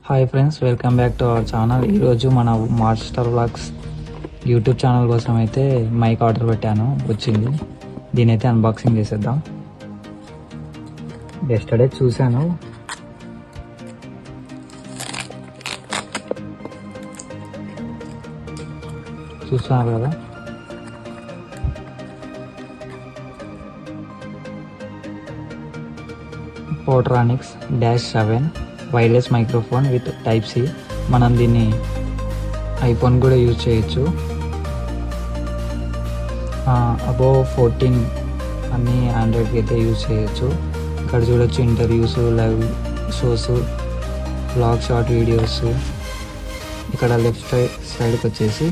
Hi friends, welcome back to our channel. ఈరోజు మన master vlogs YouTube channel కోసం అయితే మైక్ ఆర్డర్ పెట్టాను, వచ్చింది. దీని అయితే అన్బాక్సింగ్ చేసేద్దాం. ఎస్టర్డే చూశాను, చూస్తున్నారు కదా. Portronics -7 wireless microphone with type సి. మనం దీన్ని ఐఫోన్ కూడా యూజ్ చేయొచ్చు. అబోవ్ 14 అన్ని ఆండ్రాయిడ్కి అయితే యూజ్ చేయొచ్చు. ఇక్కడ చూడొచ్చు interviews, live shows, blog, short videos. ఇక్కడ లెఫ్ట్ సైడ్కి వచ్చేసి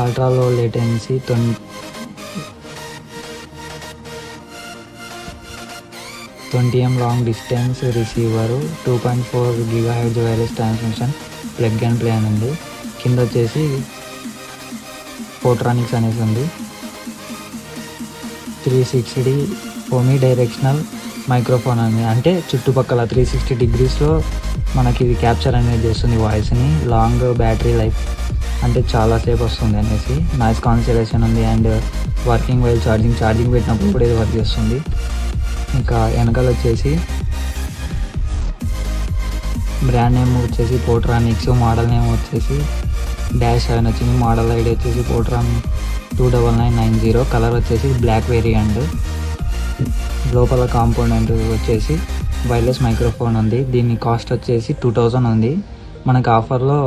ultra low latency 20M long distance receiver, 2.4 GHz wireless transmission, plug and play అని ఉంది. కింద వచ్చేసి పోర్ట్రానిక్స్ అనేసి ఉంది. 360 ఓమీ డైరెక్షనల్ మైక్రోఫోన్ అని, అంటే చుట్టుపక్కల 360 డిగ్రీస్లో మనకి ఇది క్యాప్చర్ అనేది చేస్తుంది వాయిస్ని. లాంగ్ బ్యాటరీ లైఫ్, అంటే చాలాసేపు వస్తుంది అనేసి. నాయిస్ కాన్సలేషన్ ఉంది అండ్ వర్కింగ్ వైల్ ఛార్జింగ్ పెట్టినప్పుడు కూడా ఇది వర్క్ చేస్తుంది. ఇంకా వెనకాల వచ్చేసి బ్రాండ్ నేమ్ వచ్చేసి పోర్ట్రానిక్స్, మోడల్ నేమ్ వచ్చేసి -7 వచ్చింది. మోడల్ ఐడి వచ్చేసి పోర్ట్రాన్ 29990. కలర్ వచ్చేసి బ్లాక్ వేరియంట్. లోపల కాంపోనెంట్ వచ్చేసి వైర్లెస్ మైక్రోఫోన్ ఉంది. దీని కాస్ట్ వచ్చేసి 2000 ఉంది. మనకు ఆఫర్లో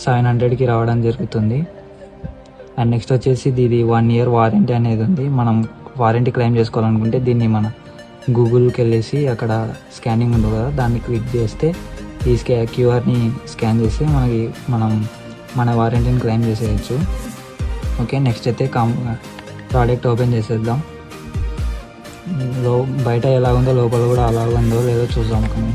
700కి రావడం జరుగుతుంది. అండ్ నెక్స్ట్ వచ్చేసి ఇది 1 year వారంటీ అనేది ఉంది. మనం వారంటీ క్లెయిమ్ చేసుకోవాలనుకుంటే దీన్ని మన గూగుల్కి వెళ్ళేసి అక్కడ స్కానింగ్ ఉంటుంది కదా, దాన్ని క్లిక్ చేస్తే ఈ క్యూఆర్ని స్కాన్ చేసి మనం మన వారంటీని క్లెయిమ్ చేసేయచ్చు. ఓకే, నెక్స్ట్ అయితే ప్రోడక్ట్ ఓపెన్ చేసేద్దాం. బయట ఎలా ఉందో లోపల కూడా అలాగ ఉందో లేదో చూద్దాం. కానీ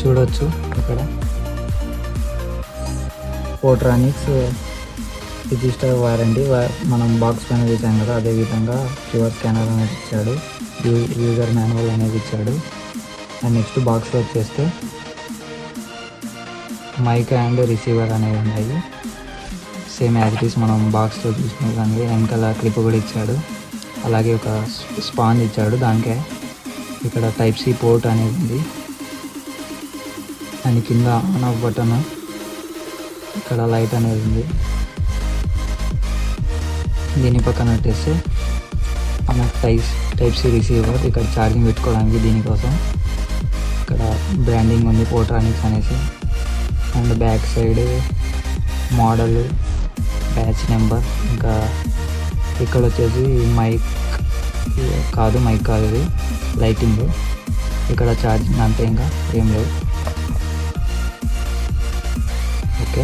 చూడొచ్చు ఇక్కడ పోర్ట్రానిక్స్ రిజిస్టర్ వారంటీ. మనం బాక్స్ పైన చూసాం కదా, అదేవిధంగా క్యూఆర్ స్కానర్ అనేది ఇచ్చాడు, యూజర్ మాన్యువల్ అనేది ఇచ్చాడు. అండ్ నెక్స్ట్ బాక్స్లో వచ్చేస్తే మైక్ అండ్ రిసీవర్ అనేవి ఉన్నాయి. సేమ్ యాజ్ ఇట్ ఈస్ మనం బాక్స్లో చూసిన దానికి వెనకాల క్లిప్ కూడా ఇచ్చాడు. అలాగే ఒక స్పాంజ్ ఇచ్చాడు. దానికే ఇక్కడ టైప్ సి పోర్ట్ అనేది ఉంది. అండ్ కింద ఆన్ ఆఫ్ బటన్, ఇక్కడ లైట్ అనేది ఉంది. దీని పక్కన పెట్టేస్తే మనకు టైప్ సి రిసీవర్, ఇక్కడ ఛార్జింగ్ పెట్టుకోవడానికి దీనికోసం. ఇక్కడ బ్రాండింగ్ ఉంది పోర్ట్రానిక్స్ అనేసి. And back side model, batch number. ఇంకా ఇక్కడ వచ్చేసి మైక్ కాదు ఇది లైటింగ్. ఇక్కడ ఛార్జింగ్, అంతే, ఇంకా ఏం లేవు. ఓకే,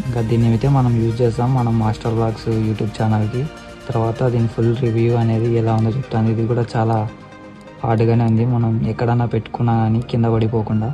ఇంకా దీన్ని అయితే మనం యూజ్ చేస్తాం మనం మాస్టర్ వ్లాగ్స్ యూట్యూబ్ ఛానల్కి. తర్వాత దీని ఫుల్ రివ్యూ అనేది ఎలా ఉందో చెప్తాను. ఇది కూడా చాలా హార్డ్గానే ఉంది, మనం ఎక్కడన్నా పెట్టుకున్నా కానీ కింద పడిపోకుండా.